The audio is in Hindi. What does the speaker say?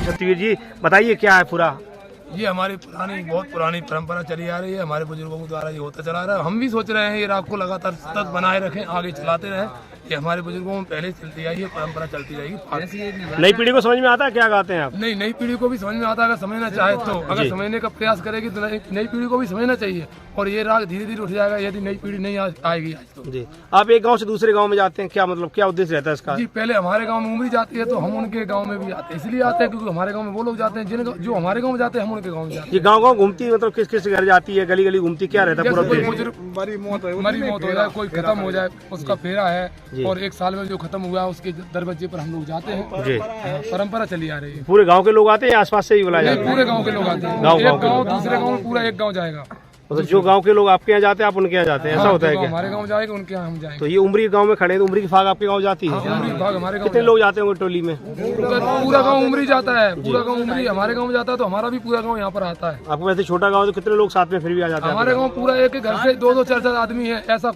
सतवीर जी बताइए क्या है पूरा? ये हमारी बहुत पुरानी परंपरा चली आ रही है, हमारे बुजुर्गों के द्वारा ये होता चला रहा है। हम भी सोच रहे हैं ये राग को लगातार सतत बनाए रखें, आगे चलाते रहें। ये हमारे बुजुर्गों में पहले चलती आई है, परंपरा चलती रहेगी। नई पीढ़ी को समझ में आता है क्या गाते हैं आप? नहीं, नई पीढ़ी को भी समझ में आता है, अगर समझना चाहे तो। अगर समझने का प्रयास करेगी तो नई पीढ़ी को भी समझना चाहिए और ये राग धीरे धीरे उठ जाएगा यदि नई पीढ़ी नहीं आएगी आज तो। जी, आप एक गांव से दूसरे गांव में जाते हैं, क्या मतलब क्या उद्देश्य रहता है इसका? जी, पहले हमारे गांव में उमरी जाती है तो हम उनके गांव में भी आते हैं, इसलिए आते हैं क्योंकि हमारे गांव में वो लोग जाते हैं जो हमारे गांव में जाते हैं, हम उनके गांव में जाते हैं। ये गांव गांव घूमती है, मतलब किस किस घर जाती है, गली गली घूमती, क्या रहता है पूरा उद्देश्य? मरी मौत हो जाए, कोई खत्म हो जाए, उसका फेरा है और एक साल में जो खत्म हुआ है उसके दरवाजे पर हम लोग जाते हैं। जी, परंपरा चली आ रही है। पूरे गांव के लोग आते हैं या आसपास से ही बुलाया जाता है? पूरे गांव के लोग आते हैं, गाँव एक गांव दूसरे गांव में पूरा एक गांव जाएगा। मतलब जो गांव के लोग आपके यहाँ जाते हैं आप उनके यहाँ जाते हैं, ऐसा होता है क्या? हमारे गांव जाएगा, उनके यहाँ हम जाएंगे। तो ये उमरी गांव में खड़े हैं तो उमरी की फाग आपके गांव जाती है? उमरी भाग हमारे गांव कितने लोग जाते होंगे टोली में? पूरा गांव उमरी जाता है, पूरा गांव उमरी हमारे गांव में जाता है तो हमारा भी पूरा गांव यहाँ पर आता है। आपको वैसे छोटा गांव तो कितने लोग साथ में फिर भी आ जाते हैं? हमारे गांव पूरा एक घर से 2-2 4-4 आदमी है, ऐसा